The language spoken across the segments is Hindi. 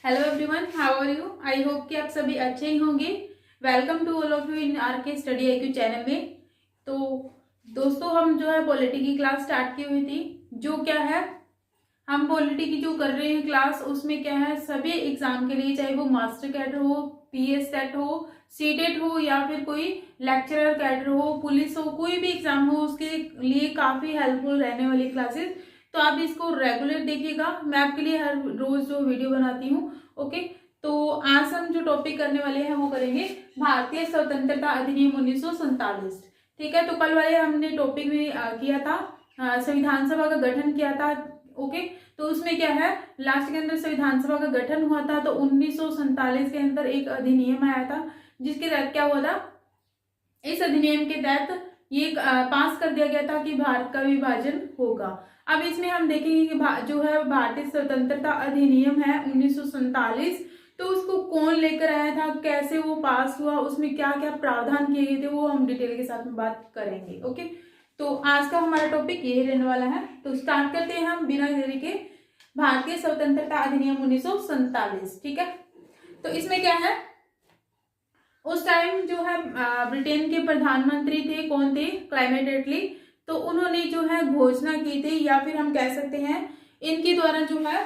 Hello everyone, how are you? I hope कि आप सभी अच्छे ही होंगे। Welcome to all of you in R K study IQ channel में। तो दोस्तों, हम जो है पॉलिटी की क्लास स्टार्ट की हुई थी। जो क्या है, हम पॉलिटी की जो कर रहे हैं क्लास, उसमें क्या है, सभी एग्जाम के लिए, चाहे वो मास्टर कैडर हो, PS सेट हो, सीटेट हो, या फिर कोई लेक्चरर कैडर हो, पुलिस हो, कोई भी एग्जाम हो, उसके लिए काफी हेल्पफुल रहने वाली क्लासेस। तो आप इसको रेगुलर देखिएगा। मैं आपके लिए हर रोज जो वीडियो बनाती हूँ। ओके, तो आज हम जो टॉपिक करने वाले हैं वो करेंगे भारतीय स्वतंत्रता अधिनियम 1947। ठीक है, तो कल वाले हमने टॉपिक में किया था, संविधान सभा का गठन किया था। ओके, तो उसमें क्या है, लास्ट के अंदर संविधान सभा का गठन हुआ था, तो 1947 के अंदर एक अधिनियम आया था, जिसके तहत क्या हुआ था, इस अधिनियम के तहत ये पास कर दिया गया था कि भारत का विभाजन होगा। अब इसमें हम देखेंगे कि जो है भारतीय स्वतंत्रता अधिनियम है 1947, तो उसको कौन लेकर आया था, कैसे वो पास हुआ, उसमें क्या क्या प्रावधान किए गए थे, वो हम डिटेल के साथ में बात करेंगे। ओके, तो आज का हमारा टॉपिक ये रहने वाला है। तो स्टार्ट करते हैं हम बिना देरी के। भारतीय स्वतंत्रता अधिनियम 1947। ठीक है, तो इसमें क्या है, उस टाइम जो है ब्रिटेन के प्रधानमंत्री थे, कौन थे, क्लाइमेट एटली। तो उन्होंने जो है घोषणा की थी, या फिर हम कह सकते हैं इनके द्वारा जो है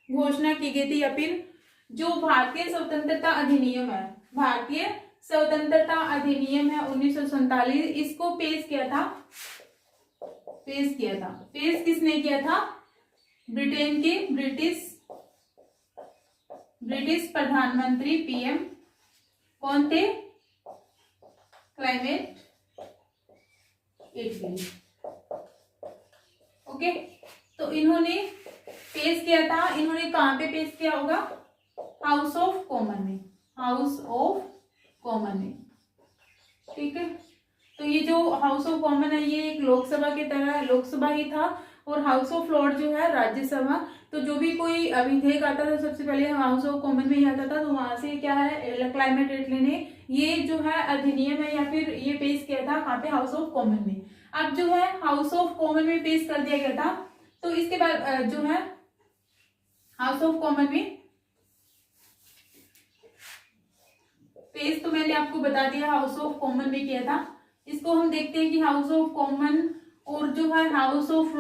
घोषणा की गई थी, या फिर जो भारतीय स्वतंत्रता अधिनियम है, भारतीय स्वतंत्रता अधिनियम है 1947, इसको पेश किया था। पेश किसने किया था? ब्रिटेन के ब्रिटिश प्रधानमंत्री PM कौन थे? क्लाइमेट एटली। ओके, तो इन्होंने पेश किया था। इन्होंने कहां पे पेश किया होगा? हाउस ऑफ कॉमन में। ठीक है, तो ये जो हाउस ऑफ कॉमन है, ये एक लोकसभा की तरह लोकसभा ही था, और हाउस ऑफ लॉर्ड जो है राज्यसभा। तो जो भी कोई विधेयक आता था, सबसे पहले हाउस ऑफ कॉमन में ही आता था। तो वहां से क्या है, क्लाइमेट एटली ने ये जो है अधिनियम है, या फिर ये पेश किया था कहाँ पे? हाउस ऑफ कॉमन में। अब जो है हाउस ऑफ कॉमन में पेश कर दिया गया था, तो इसके बाद जो है हाउस ऑफ कॉमन में पेश, तो मैंने आपको बता दिया हाउस ऑफ कॉमन में किया था। इसको हम देखते हैं कि हाउस ऑफ कॉमन और जो है हाउस ऑफ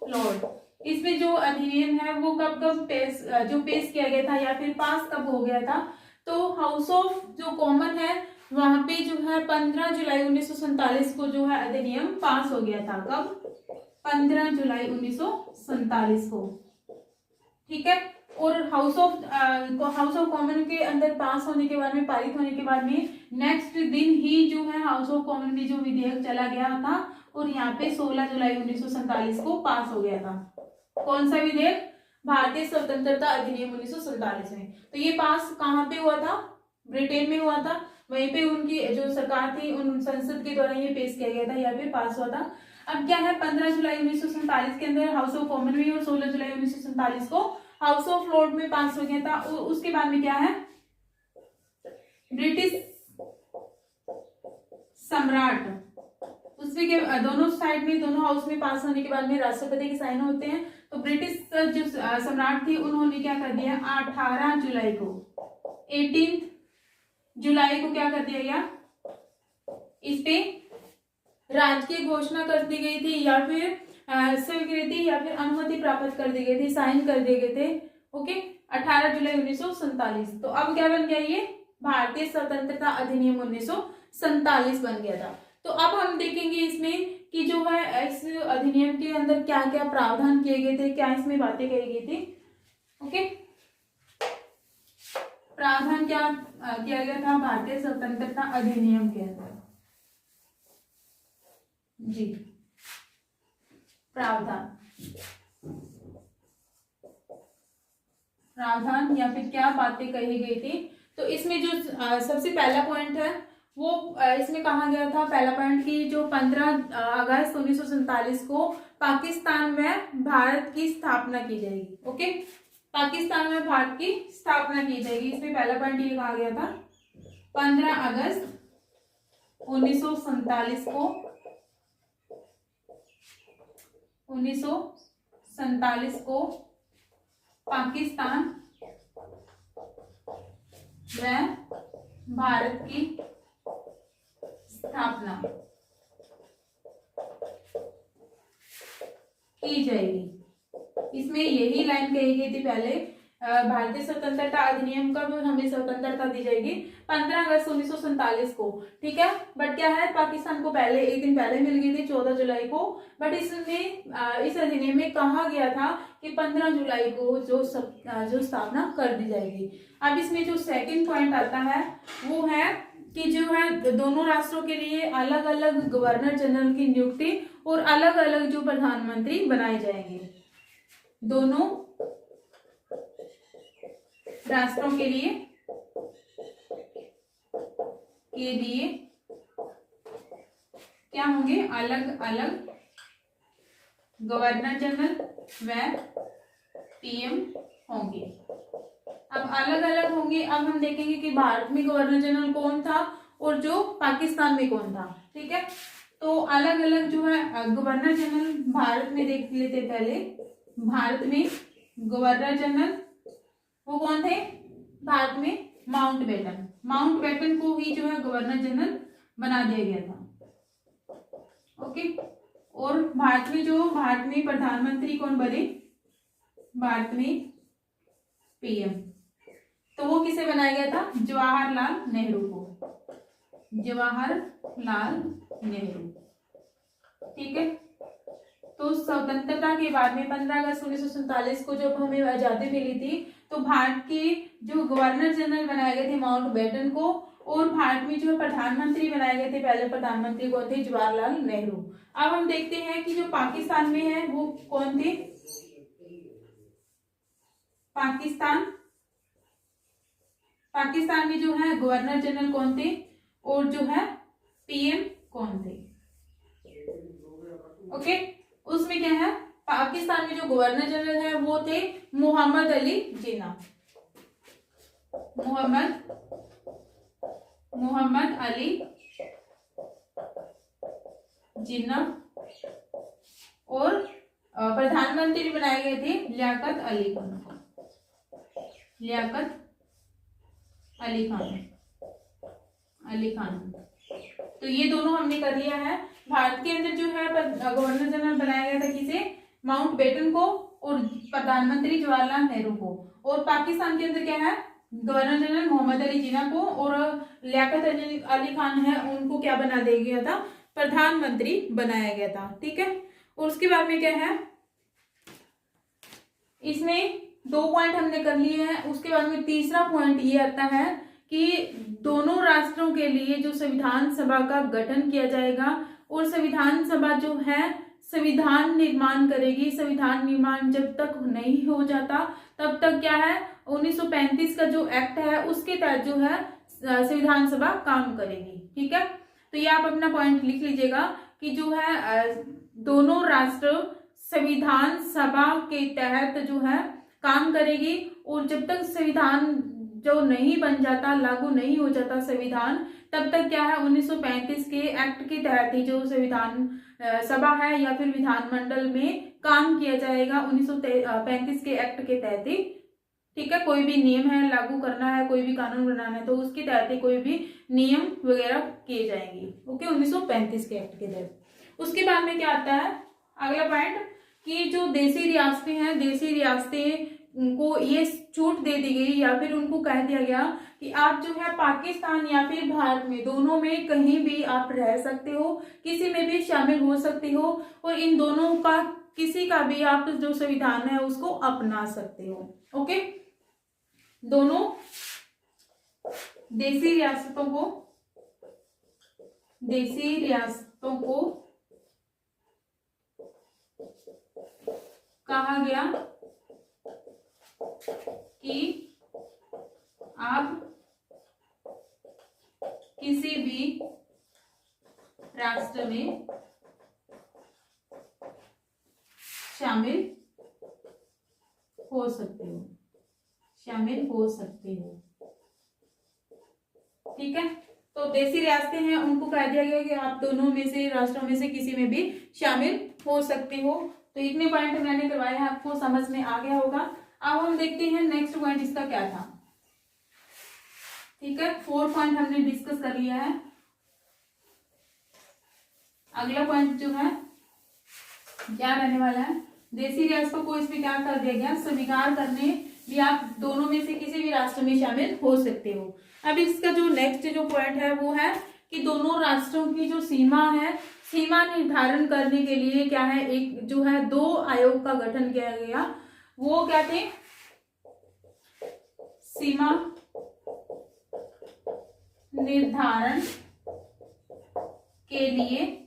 लॉर्ड, इसमें जो अधिनियम है वो कब पेश किया गया था, या फिर पास कब हो गया था? तो हाउस ऑफ जो कॉमन है, वहां पे जो है 15 जुलाई 1947 को जो है अधिनियम पास हो गया था। कब? 15 जुलाई 1947 को। ठीक है, और हाउस ऑफ कॉमन के अंदर पास होने के बाद में, पारित होने के बाद में, नेक्स्ट दिन ही जो है हाउस ऑफ कॉमन में जो विधेयक चला गया था, और यहाँ पे 16 जुलाई 1947 को पास हो गया था। कौन सा विधेयक? भारतीय स्वतंत्रता अधिनियम 1947 में। तो ये पास कहाँ पे हुआ था? ब्रिटेन में हुआ था। वहीं पे उनकी जो सरकार थी, उन संसद के द्वारा ये पेश किया गया था, यहाँ पे पास हुआ था। अब क्या है, 15 जुलाई 1947 के अंदर हाउस ऑफ कॉमन में, और 16 जुलाई 1947 को हाउस ऑफ लॉर्ड में पास हो गया था। और उसके बाद में क्या है, ब्रिटिश सम्राट, उसके दोनों साइड में, दोनों हाउस में पास होने के बाद में राष्ट्रपति के साइन होते हैं। तो ब्रिटिश जो सम्राट थी, उन्होंने क्या कर दिया, 18 जुलाई को, 18 जुलाई को क्या कर दिया गया, इस पे राज्य की घोषणा कर दी गई थी, या फिर स्वीकृति या फिर अनुमति प्राप्त कर दी गई थी, साइन कर दिए गए थे। ओके, 18 जुलाई 1947। तो अब क्या बन गया, ये भारतीय स्वतंत्रता अधिनियम 1947 बन गया था। तो अब हम देखेंगे इसमें कि जो है इस अधिनियम के अंदर क्या क्या प्रावधान किए गए थे, क्या इसमें बातें कही गई थी। ओके, प्रावधान क्या किया गया था भारतीय स्वतंत्रता अधिनियम के अंदर? जी, प्रावधान या फिर क्या बातें कही गई थी। तो इसमें जो सबसे पहला पॉइंट है, वो इसमें कहा गया था, पहला पॉइंट की जो 15 अगस्त 1947 को पाकिस्तान में भारत की स्थापना की जाएगी। ओके, पाकिस्तान में भारत की स्थापना की जाएगी, इसमें पहला पॉइंट ये कहा गया था। 15 अगस्त 1947 को 1947 को पाकिस्तान व भारत की स्थापना की जाएगी। इसमें यही लाइन कही गई थी पहले, भारतीय स्वतंत्रता अधिनियम कब हमें स्वतंत्रता दी जाएगी, 15 अगस्त 1947 को। ठीक है, बट क्या है, पाकिस्तान को पहले एक दिन पहले मिल गई थी 14 जुलाई को, बट इसमें इस अधिनियम में कहा गया था कि 15 जुलाई को जो स्थापना कर दी जाएगी। अब इसमें जो सेकंड पॉइंट आता है वो है कि जो है दोनों राष्ट्रों के लिए अलग अलग गवर्नर जनरल की नियुक्ति और अलग अलग जो प्रधानमंत्री बनाए जाएंगे। दोनों राष्ट्रों के लिए क्या होंगे, अलग अलग गवर्नर जनरल व पीएम होंगे। अब अलग अलग होंगे, अब हम देखेंगे कि भारत में गवर्नर जनरल कौन था और जो पाकिस्तान में कौन था। ठीक है, तो अलग अलग जो है गवर्नर जनरल भारत में देख लेते पहले। भारत में गवर्नर जनरल वो कौन थे, भारत में माउंटबेटन को ही जो है गवर्नर जनरल बना दिया गया था। ओके, और भारत में प्रधानमंत्री कौन बने, भारत में पीएम, तो वो किसे बनाया गया था, जवाहरलाल नेहरू को, जवाहरलाल नेहरू। ठीक है, तो स्वतंत्रता के बाद में 15 अगस्त 1947 को जब हमें आजादी मिली थी तो भारत के जो गवर्नर जनरल बनाए गए थे माउंटबेटन को, और भारत में जो प्रधानमंत्री बनाए गए थे, पहले प्रधानमंत्री कौन थे, जवाहरलाल नेहरू। अब हम देखते हैं कि जो पाकिस्तान में है वो कौन थे, पाकिस्तान में जो है गवर्नर जनरल कौन थे और जो है पीएम कौन थे। ओके, उसमें क्या है, पाकिस्तान में जो गवर्नर जनरल है वो थे मोहम्मद अली जिन्ना, मोहम्मद अली जिन्ना, और प्रधानमंत्री बनाए गए थे लियाकत अली खान। तो ये दोनों हमने कर लिया है। भारत के अंदर जो है गवर्नर जनरल बनाया गया था किसे, माउंटबेटन को, और प्रधानमंत्री जवाहरलाल नेहरू को। और पाकिस्तान के अंदर क्या है, गवर्नर जनरल मोहम्मद अली जिन्ना को, और लियाकत अली खान है उनको क्या बना दिया गया था, प्रधानमंत्री बनाया गया था। ठीक है, और उसके बाद में क्या है, इसमें 2 पॉइंट हमने कर लिए हैं। उसके बाद में तीसरा पॉइंट ये आता है कि दोनों राष्ट्रों के लिए जो संविधान सभा का गठन किया जाएगा, और संविधान सभा जो है संविधान निर्माण करेगी। संविधान निर्माण जब तक नहीं हो जाता तब तक क्या है, 1935 का जो एक्ट है उसके तहत जो है संविधान सभा काम करेगी। ठीक है, तो ये आप अपना पॉइंट लिख लीजिएगा कि जो है दोनों राष्ट्र संविधान सभा के तहत जो है काम करेगी, और जब तक संविधान जो नहीं बन जाता, लागू नहीं हो जाता संविधान, तब तक क्या है 1935 के एक्ट के तहत ही जो संविधान सभा है या फिर विधानमंडल में काम किया जाएगा, 1935 के एक्ट के तहत ही। ठीक है, कोई भी नियम है लागू करना है, कोई भी कानून बनाना है तो उसके तहत ही कोई भी नियम वगैरह किए जाएंगे। ओके, 1935 के एक्ट के तहत। उसके बाद में क्या आता है अगला पॉइंट कि जो देसी रियासतें हैं, देसी रियासतें को ये छूट दे दी गई, या फिर उनको कह दिया गया कि आप जो है पाकिस्तान या फिर भारत में दोनों में कहीं भी आप रह सकते हो, किसी में भी शामिल हो सकते हो, और इन दोनों का किसी का भी आप जो संविधान है उसको अपना सकते हो। ओके, दोनों देसी रियासतों को कहा गया कि आप किसी भी राष्ट्र में शामिल हो सकते हो। ठीक है, तो देसी रियासतें हैं उनको कह दिया गया कि आप दोनों में से राष्ट्रों में से किसी में भी शामिल हो सकते हो। तो इतने पॉइंट मैंने करवाए हैं, आपको समझ में आ गया होगा। अब हम देखते हैं नेक्स्ट पॉइंट इसका क्या था। ठीक है, 4 पॉइंट हमने डिस्कस कर लिया है। अगला पॉइंट जो है क्या रहने वाला है, देशी रियासतों को इसमें क्या कर दिया गया, स्वीकार करने भी आप दोनों में से किसी भी राष्ट्र में शामिल हो सकते हो। अब इसका जो नेक्स्ट जो पॉइंट है वो है कि दोनों राष्ट्रों की जो सीमा है, सीमा निर्धारण करने के लिए क्या है, एक जो है 2 आयोग का गठन किया गया। वो क्या थे, सीमा निर्धारण के लिए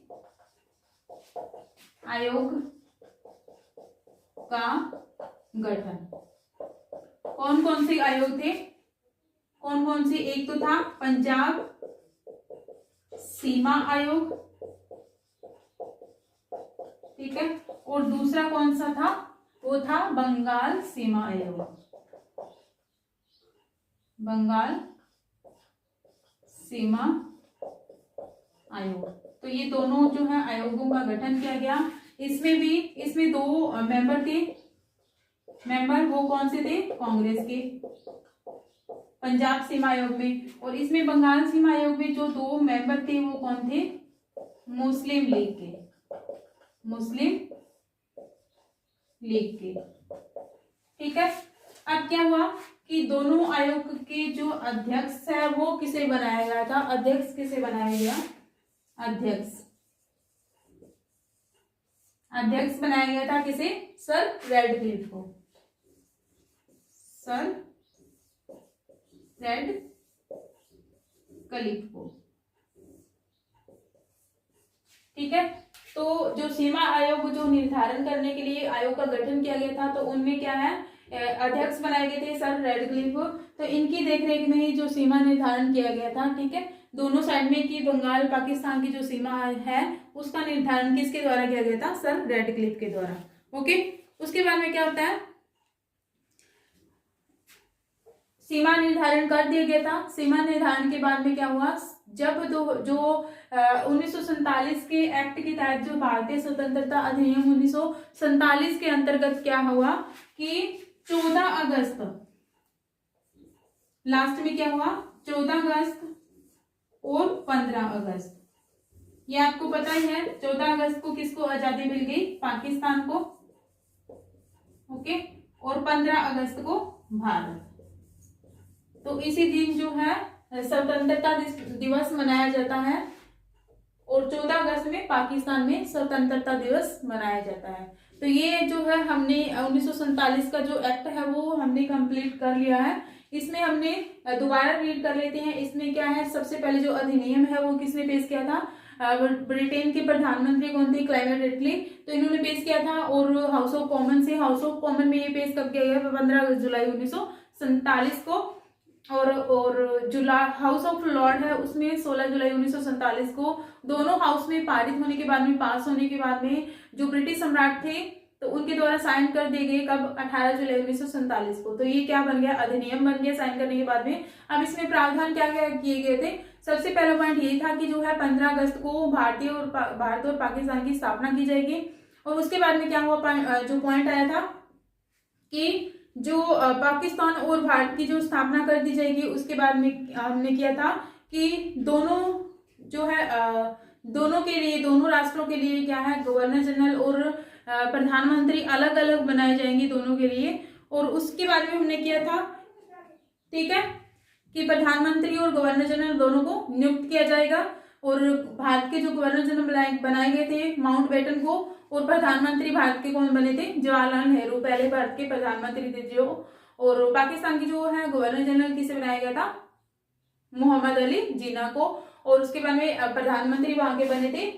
आयोग का गठन। कौन कौन से आयोग थे, कौन कौन से, एक तो था पंजाब सीमा आयोग, ठीक है, और दूसरा कौन सा था, वो था बंगाल सीमा आयोग, बंगाल सीमा आयोग। तो ये दोनों जो है आयोगों का गठन किया गया। इसमें 2 मेंबर थे, मेंबर वो कौन से थे, कांग्रेस के, पंजाब सीमा आयोग में। और इसमें बंगाल सीमा आयोग में जो 2 मेंबर थे वो कौन थे, मुस्लिम लीग के, मुस्लिम लीग के। ठीक है, अब क्या हुआ कि दोनों आयोग के जो अध्यक्ष है वो किसे बनाया गया था, अध्यक्ष किसे बनाया गया, अध्यक्ष बनाया गया था किसे, सर रेडक्लिफ को, सर रेडक्लिफ को। ठीक है, तो जो सीमा आयोग जो निर्धारण करने के लिए आयोग का गठन किया गया था, तो उनमें क्या है, अध्यक्ष बनाए गए थे सर रेडक्लिफ। तो इनकी देखरेख में ही जो सीमा निर्धारण किया गया था। ठीक है, दोनों साइड में कि बंगाल पाकिस्तान की जो सीमा है उसका निर्धारण किसके द्वारा किया गया था, सर रेडक्लिफ के द्वारा। ओके, उसके बाद में क्या होता है, सीमा निर्धारण कर दिया गया था। सीमा निर्धारण के बाद में क्या हुआ, जब जो 1947 के एक्ट के तहत जो भारतीय स्वतंत्रता अधिनियम 1947 के अंतर्गत क्या हुआ कि 14 अगस्त, लास्ट में क्या हुआ, 14 अगस्त और 15 अगस्त, ये आपको पता ही है। 14 अगस्त को किसको आजादी मिल गई, पाकिस्तान को, ओके, और 15 अगस्त को भारत। तो इसी दिन जो है स्वतंत्रता दिवस मनाया जाता है, और 14 अगस्त में पाकिस्तान में स्वतंत्रता दिवस मनाया जाता है। तो ये जो है हमने 1947 का जो एक्ट है वो हमने कंप्लीट कर लिया है। इसमें हमने दोबारा रीड कर लेते हैं। इसमें क्या है, सबसे पहले जो अधिनियम है वो किसने पेश किया था, ब्रिटेन के प्रधानमंत्री कौन थे, क्लेमेंट एटली, तो इन्होंने पेश किया था। और हाउस ऑफ कॉमन से, हाउस ऑफ कॉमन में ये पेश कब किया गया, 15 जुलाई 1947 को। और जुलाई हाउस ऑफ लॉर्ड है उसमें 16 जुलाई 1947 को। दोनों हाउस में पारित होने के बाद में, पास होने के बाद में, जो ब्रिटिश सम्राट थे तो उनके द्वारा साइन कर दिए गए कब, 18 जुलाई 1947 को। तो ये क्या बन गया, अधिनियम बन गया साइन करने के बाद में। अब इसमें प्रावधान क्या क्या किए गए थे, सबसे पहला पॉइंट ये था कि जो है 15 अगस्त को भारत और पाकिस्तान की स्थापना की जाएगी। और उसके बाद में क्या हुआ, जो पॉइंट आया था कि जो पाकिस्तान और भारत की जो स्थापना कर दी जाएगी। उसके बाद में हमने किया था कि दोनों जो है दोनों के लिए, दोनों राष्ट्रों के लिए क्या है, गवर्नर जनरल और प्रधानमंत्री अलग अलग बनाए जाएंगे दोनों के लिए। और उसके बाद में हमने किया था, ठीक है, कि प्रधानमंत्री और गवर्नर जनरल दोनों को नियुक्त किया जाएगा। और भारत के जो गवर्नर जनरल बनाए गए थे माउंटबेटन को, और प्रधानमंत्री भारत के कौन बने थे, जवाहरलाल नेहरू, पहले भारत के प्रधानमंत्री थे जो। और पाकिस्तान की जो है गवर्नर जनरल किसे बनाया गया था, मोहम्मद अली जिन्ना को। और उसके बाद में प्रधानमंत्री वहां के बने थे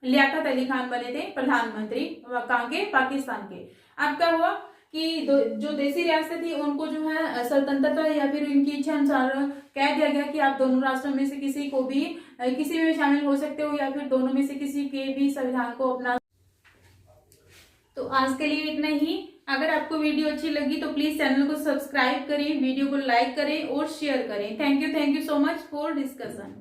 लियाकत अली खान बने थे प्रधानमंत्री कहाँ के, पाकिस्तान के। अब क्या हुआ कि जो देशी रियासत थी उनको जो है स्वतंत्रता या फिर इनकी इच्छा अनुसार कह दिया गया कि आप दोनों राष्ट्रों में से किसी को भी किसी में शामिल हो सकते हो, या फिर दोनों में से किसी के भी संविधान को अपना। तो आज के लिए इतना ही। अगर आपको वीडियो अच्छी लगी तो प्लीज चैनल को सब्सक्राइब करें, वीडियो को लाइक करें और शेयर करें। Thank you so much for discussion.